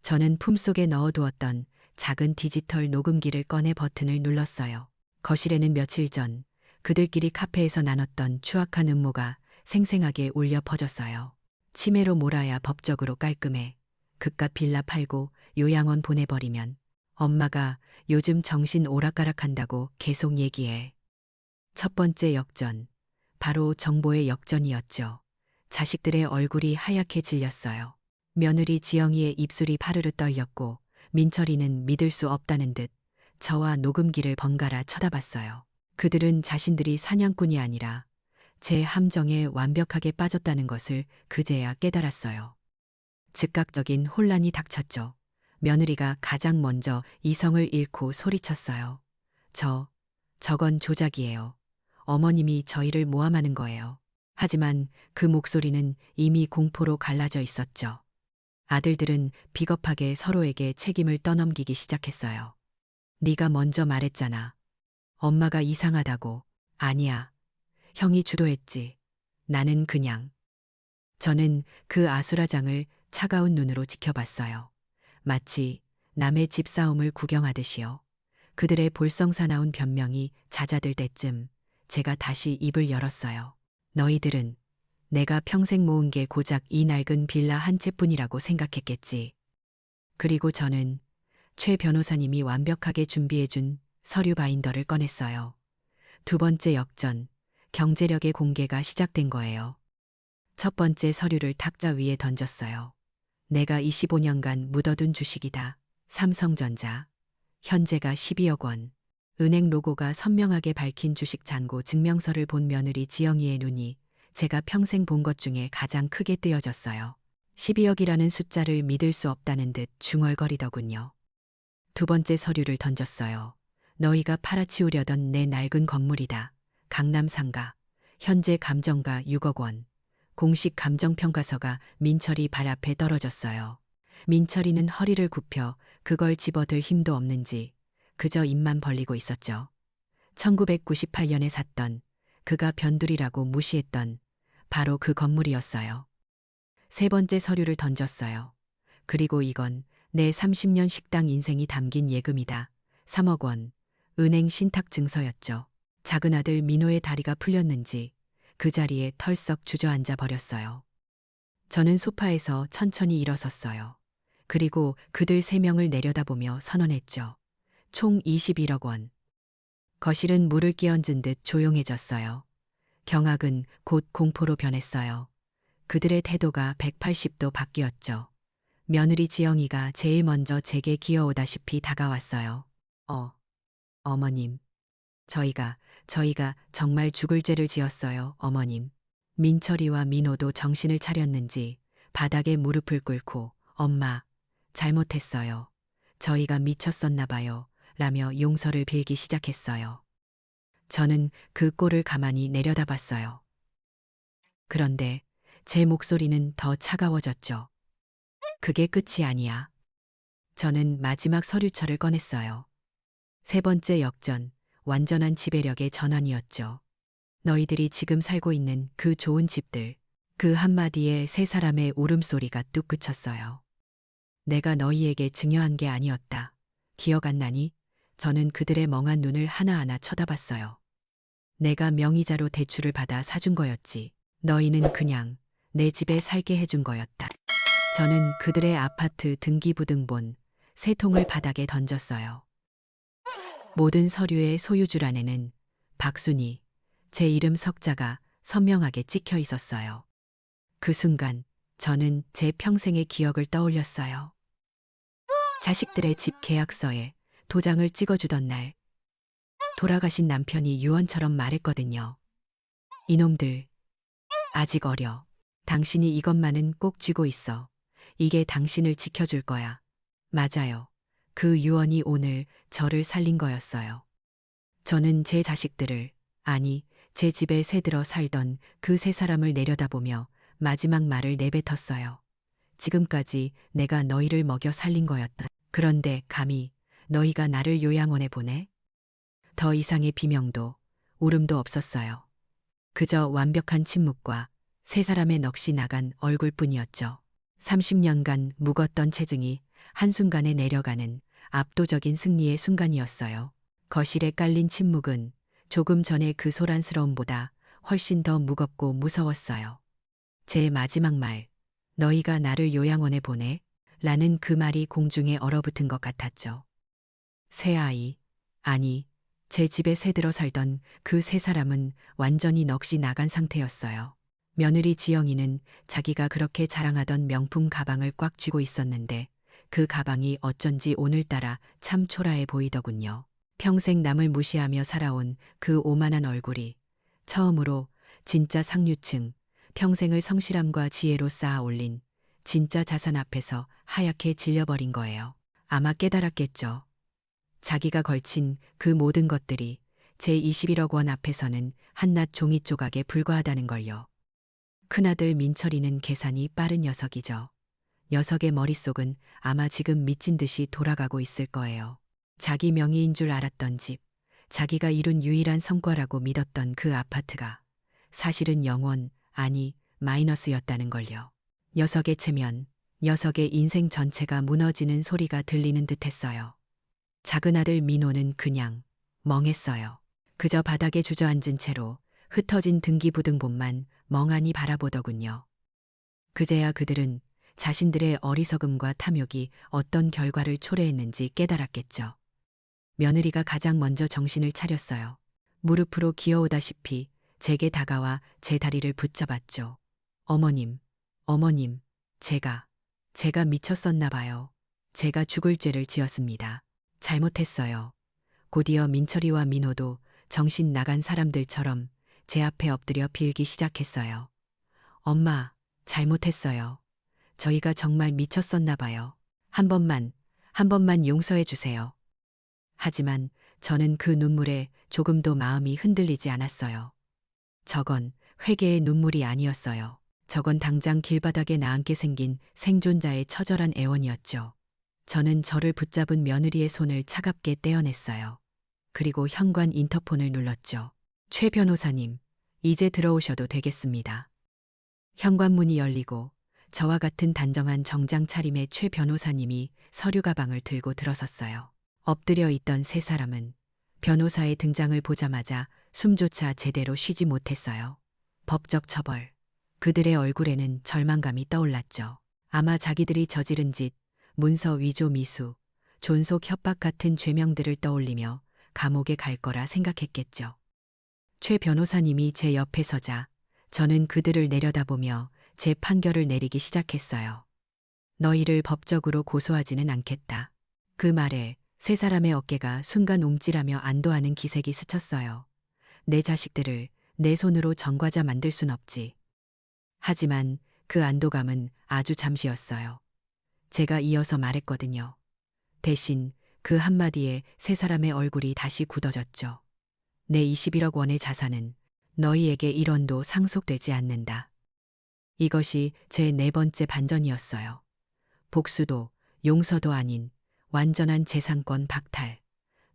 저는 품속에 넣어두었던 작은 디지털 녹음기를 꺼내 버튼을 눌렀어요. 거실에는 며칠 전 그들끼리 카페에서 나눴던 추악한 음모가 생생하게 울려 퍼졌어요. 치매로 몰아야 법적으로 깔끔해. 그깟 빌라 팔고 요양원 보내버리면 엄마가 요즘 정신 오락가락한다고 계속 얘기해. 첫 번째 역전. 바로 정보의 역전이었죠. 자식들의 얼굴이 하얗게 질렸어요. 며느리 지영이의 입술이 파르르 떨렸고 민철이는 믿을 수 없다는 듯 저와 녹음기를 번갈아 쳐다봤어요. 그들은 자신들이 사냥꾼이 아니라 제 함정에 완벽하게 빠졌다는 것을 그제야 깨달았어요. 즉각적인 혼란이 닥쳤죠. 며느리가 가장 먼저 이성을 잃고 소리쳤어요. 저건 조작이에요. 어머님이 저희를 모함하는 거예요. 하지만 그 목소리는 이미 공포로 갈라져 있었죠. 아들들은 비겁하게 서로에게 책임을 떠넘기기 시작했어요. 네가 먼저 말했잖아. 엄마가 이상하다고. 아니야. 형이 주도했지. 나는 그냥. 저는 그 아수라장을 차가운 눈으로 지켜봤어요. 마치 남의 집 싸움을 구경하듯이요. 그들의 볼썽사나운 변명이 잦아들 때쯤 제가 다시 입을 열었어요. 너희들은 내가 평생 모은 게 고작 이 낡은 빌라 한 채뿐이라고 생각했겠지. 그리고 저는 최 변호사님이 완벽하게 준비해준 서류 바인더를 꺼냈어요. 두 번째 역전, 경제력의 공개가 시작된 거예요. 첫 번째 서류를 탁자 위에 던졌어요. 내가 25년간 묻어둔 주식이다. 삼성전자. 현재가 12억 원. 은행 로고가 선명하게 밝힌 주식 잔고 증명서를 본 며느리 지영이의 눈이 제가 평생 본 것 중에 가장 크게 뜨여졌어요. 12억이라는 숫자를 믿을 수 없다는 듯 중얼거리더군요. 두 번째 서류를 던졌어요. 너희가 팔아치우려던 내 낡은 건물이다. 강남 상가. 현재 감정가 6억 원. 공식 감정평가서가 민철이 발 앞에 떨어졌어요. 민철이는 허리를 굽혀 그걸 집어들 힘도 없는지 그저 입만 벌리고 있었죠. 1998년에 샀던, 그가 변두리라고 무시했던 바로 그 건물이었어요. 세 번째 서류를 던졌어요. 그리고 이건 내 30년 식당 인생이 담긴 예금이다. 3억 원. 은행 신탁 증서였죠. 작은 아들 민호의 다리가 풀렸는지 그 자리에 털썩 주저앉아 버렸어요. 저는 소파에서 천천히 일어섰어요. 그리고 그들 세 명을 내려다보며 선언했죠. 총 21억 원. 거실은 물을 끼얹은 듯 조용해졌어요. 경악은 곧 공포로 변했어요. 그들의 태도가 180도 바뀌었죠. 며느리 지영이가 제일 먼저 제게 기어오다시피 다가왔어요. 어머님. 저희가 정말 죽을 죄를 지었어요, 어머님. 민철이와 민호도 정신을 차렸는지 바닥에 무릎을 꿇고 엄마, 잘못했어요. 저희가 미쳤었나 봐요. 라며 용서를 빌기 시작했어요. 저는 그 꼴을 가만히 내려다봤어요. 그런데 제 목소리는 더 차가워졌죠. 그게 끝이 아니야. 저는 마지막 서류철을 꺼냈어요. 세 번째 역전, 완전한 지배력의 전환이었죠. 너희들이 지금 살고 있는 그 좋은 집들, 그 한마디에 세 사람의 울음소리가 뚝 그쳤어요. 내가 너희에게 증여한 게 아니었다. 기억 안 나니? 저는 그들의 멍한 눈을 하나하나 쳐다봤어요. 내가 명의자로 대출을 받아 사준 거였지. 너희는 그냥 내 집에 살게 해준 거였다. 저는 그들의 아파트 등기부등본 세 통을 바닥에 던졌어요. 모든 서류의 소유주란에는 박순희, 제 이름 석자가 선명하게 찍혀 있었어요. 그 순간 저는 제 평생의 기억을 떠올렸어요. 자식들의 집 계약서에 도장을 찍어주던 날, 돌아가신 남편이 유언처럼 말했거든요. 이놈들, 아직 어려. 당신이 이것만은 꼭 쥐고 있어. 이게 당신을 지켜줄 거야. 맞아요. 그 유언이 오늘 저를 살린 거였어요. 저는 제 자식들을, 아니, 제 집에 새들어 살던 그 세 사람을 내려다보며 마지막 말을 내뱉었어요. 지금까지 내가 너희를 먹여 살린 거였다. 그런데 감히 너희가 나를 요양원에 보내? 더 이상의 비명도 울음도 없었어요. 그저 완벽한 침묵과 세 사람의 넋이 나간 얼굴뿐이었죠. 30년간 묵었던 체증이 한순간에 내려가는 압도적인 승리의 순간이었어요. 거실에 깔린 침묵은 조금 전의 그 소란스러움보다 훨씬 더 무겁고 무서웠어요. 제 마지막 말, 너희가 나를 요양원에 보내? 라는 그 말이 공중에 얼어붙은 것 같았죠. 새 아이, 아니, 제 집에 새들어 살던 그 세 사람은 완전히 넋이 나간 상태였어요. 며느리 지영이는 자기가 그렇게 자랑하던 명품 가방을 꽉 쥐고 있었는데 그 가방이 어쩐지 오늘따라 참 초라해 보이더군요. 평생 남을 무시하며 살아온 그 오만한 얼굴이 처음으로 진짜 상류층, 평생을 성실함과 지혜로 쌓아 올린 진짜 자산 앞에서 하얗게 질려버린 거예요. 아마 깨달았겠죠. 자기가 걸친 그 모든 것들이 제 21억 원 앞에서는 한낱 종이 조각에 불과하다는 걸요. 큰아들 민철이는 계산이 빠른 녀석이죠. 녀석의 머릿속은 아마 지금 미친 듯이 돌아가고 있을 거예요. 자기 명의인 줄 알았던 집, 자기가 이룬 유일한 성과라고 믿었던 그 아파트가 사실은 0원, 아니 마이너스였다는 걸요. 녀석의 체면, 녀석의 인생 전체가 무너지는 소리가 들리는 듯했어요. 작은 아들 민호는 그냥 멍했어요. 그저 바닥에 주저앉은 채로 흩어진 등기부등본만 멍하니 바라보더군요. 그제야 그들은 자신들의 어리석음과 탐욕이 어떤 결과를 초래했는지 깨달았겠죠. 며느리가 가장 먼저 정신을 차렸어요. 무릎으로 기어오다시피 제게 다가와 제 다리를 붙잡았죠. 어머님, 어머님, 제가 미쳤었나 봐요. 제가 죽을 죄를 지었습니다. 잘못했어요. 곧이어 민철이와 민호도 정신 나간 사람들처럼 제 앞에 엎드려 빌기 시작했어요. 엄마, 잘못했어요. 저희가 정말 미쳤었나 봐요. 한 번만 용서해 주세요. 하지만 저는 그 눈물에 조금도 마음이 흔들리지 않았어요. 저건 회개의 눈물이 아니었어요. 저건 당장 길바닥에 나앉게 생긴 생존자의 처절한 애원이었죠. 저는 저를 붙잡은 며느리의 손을 차갑게 떼어냈어요. 그리고 현관 인터폰을 눌렀죠. 최 변호사님, 이제 들어오셔도 되겠습니다. 현관문이 열리고 저와 같은 단정한 정장 차림의 최 변호사님이 서류 가방을 들고 들어섰어요. 엎드려 있던 세 사람은 변호사의 등장을 보자마자 숨조차 제대로 쉬지 못했어요. 법적 처벌. 그들의 얼굴에는 절망감이 떠올랐죠. 아마 자기들이 저지른 짓, 문서 위조 미수, 존속 협박 같은 죄명들을 떠올리며 감옥에 갈 거라 생각했겠죠. 최 변호사님이 제 옆에 서자 저는 그들을 내려다보며 제 판결을 내리기 시작했어요. 너희를 법적으로 고소하지는 않겠다. 그 말에 세 사람의 어깨가 순간 움찔하며 안도하는 기색이 스쳤어요. 내 자식들을 내 손으로 전과자 만들 순 없지. 하지만 그 안도감은 아주 잠시였어요. 제가 이어서 말했거든요. 대신 그 한마디에 세 사람의 얼굴이 다시 굳어졌죠. 내 21억 원의 자산은 너희에게 1원도 상속되지 않는다. 이것이 제 네 번째 반전이었어요. 복수도 용서도 아닌 완전한 재산권 박탈.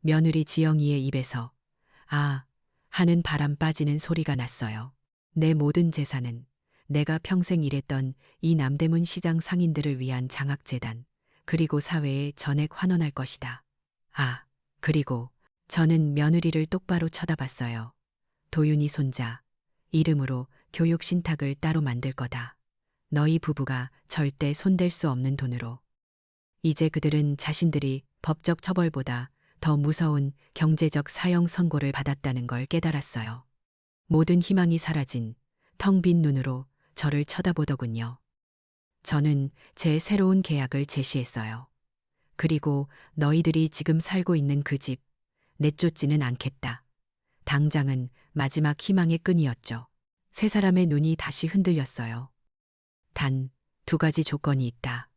며느리 지영이의 입에서 아 하는 바람 빠지는 소리가 났어요. 내 모든 재산은 내가 평생 일했던 이 남대문 시장 상인들을 위한 장학재단, 그리고 사회에 전액 환원할 것이다. 아, 그리고 저는 며느리를 똑바로 쳐다봤어요. 도윤이 손자, 이름으로 교육 신탁을 따로 만들 거다. 너희 부부가 절대 손댈 수 없는 돈으로. 이제 그들은 자신들이 법적 처벌보다 더 무서운 경제적 사형 선고를 받았다는 걸 깨달았어요. 모든 희망이 사라진 텅 빈 눈으로 저를 쳐다보더군요. 저는 제 새로운 계약을 제시했어요. 그리고 너희들이 지금 살고 있는 그 집, 내쫓지는 않겠다. 당장은 마지막 희망의 끈이었죠. 세 사람의 눈이 다시 흔들렸어요. 단, 두 가지 조건이 있다.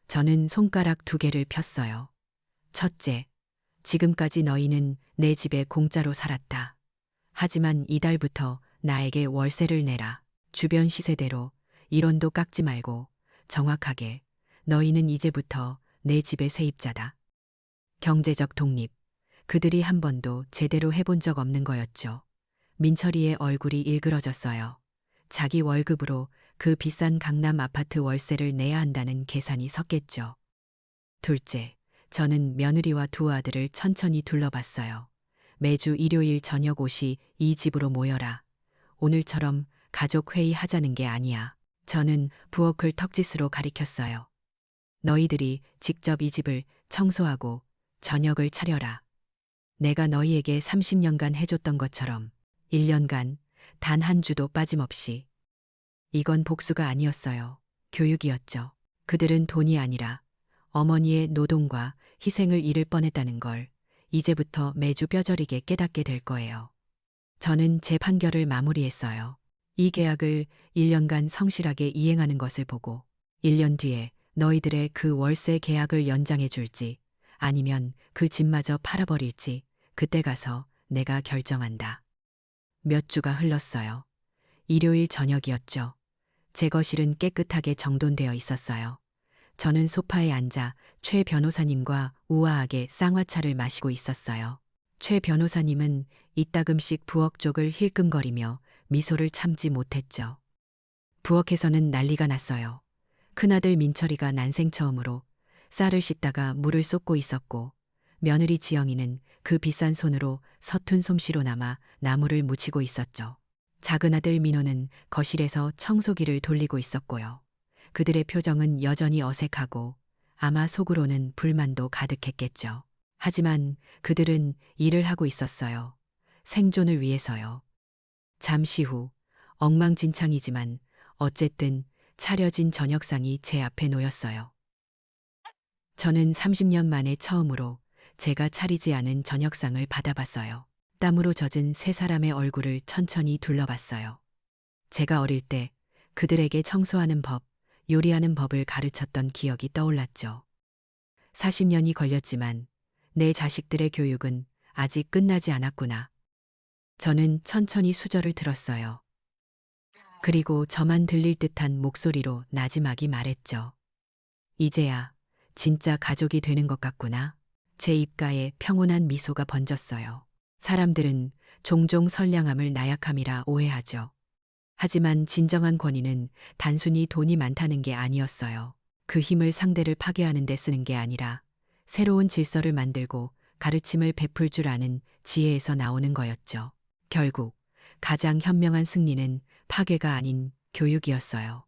저는 손가락 두 개를 폈어요. 첫째, 지금까지 너희는 내 집에 공짜로 살았다. 하지만 이달부터 나에게 월세를 내라. 주변 시세대로 1원도 깎지 말고 정확하게 너희는 이제부터 내 집의 세입자다. 경제적 독립. 그들이 한 번도 제대로 해본 적 없는 거였죠. 민철이의 얼굴이 일그러졌어요. 자기 월급으로 그 비싼 강남 아파트 월세를 내야 한다는 계산이 섰겠죠. 둘째, 저는 며느리와 두 아들을 천천히 둘러봤어요. 매주 일요일 저녁 5시 이 집으로 모여라. 오늘처럼 가족 회의 하자는 게 아니야. 저는 부엌을 턱짓으로 가리켰어요. 너희들이 직접 이 집을 청소하고 저녁을 차려라. 내가 너희에게 30년간 해줬던 것처럼 1년간 단 한 주도 빠짐없이. 이건 복수가 아니었어요. 교육이었죠. 그들은 돈이 아니라 어머니의 노동과 희생을 잃을 뻔했다는 걸 이제부터 매주 뼈저리게 깨닫게 될 거예요. 저는 제 판결을 마무리했어요. 이 계약을 1년간 성실하게 이행하는 것을 보고 1년 뒤에 너희들의 그 월세 계약을 연장해 줄지 아니면 그 집마저 팔아버릴지 그때 가서 내가 결정한다. 몇 주가 흘렀어요. 일요일 저녁이었죠. 제 거실은 깨끗하게 정돈되어 있었어요. 저는 소파에 앉아 최 변호사님과 우아하게 쌍화차를 마시고 있었어요. 최 변호사님은 이따금씩 부엌 쪽을 힐끔거리며 미소를 참지 못했죠. 부엌에서는 난리가 났어요. 큰아들 민철이가 난생 처음으로 쌀을 씻다가 물을 쏟고 있었고 며느리 지영이는 그 비싼 손으로 서툰 솜씨로나마 나무를 묻히고 있었죠. 작은 아들 민호는 거실에서 청소기를 돌리고 있었고요. 그들의 표정은 여전히 어색하고 아마 속으로는 불만도 가득했겠죠. 하지만 그들은 일을 하고 있었어요. 생존을 위해서요. 잠시 후 엉망진창이지만 어쨌든 차려진 저녁상이 제 앞에 놓였어요. 저는 30년 만에 처음으로 제가 차리지 않은 저녁상을 받아봤어요. 땀으로 젖은 세 사람의 얼굴을 천천히 둘러봤어요. 제가 어릴 때 그들에게 청소하는 법, 요리하는 법을 가르쳤던 기억이 떠올랐죠. 40년이 걸렸지만 내 자식들의 교육은 아직 끝나지 않았구나. 저는 천천히 수저를 들었어요. 그리고 저만 들릴 듯한 목소리로 나지막이 말했죠. 이제야 진짜 가족이 되는 것 같구나. 제 입가에 평온한 미소가 번졌어요. 사람들은 종종 선량함을 나약함이라 오해하죠. 하지만 진정한 권위는 단순히 돈이 많다는 게 아니었어요. 그 힘을 상대를 파괴하는 데 쓰는 게 아니라 새로운 질서를 만들고 가르침을 베풀 줄 아는 지혜에서 나오는 거였죠. 결국 가장 현명한 승리는 파괴가 아닌 교육이었어요.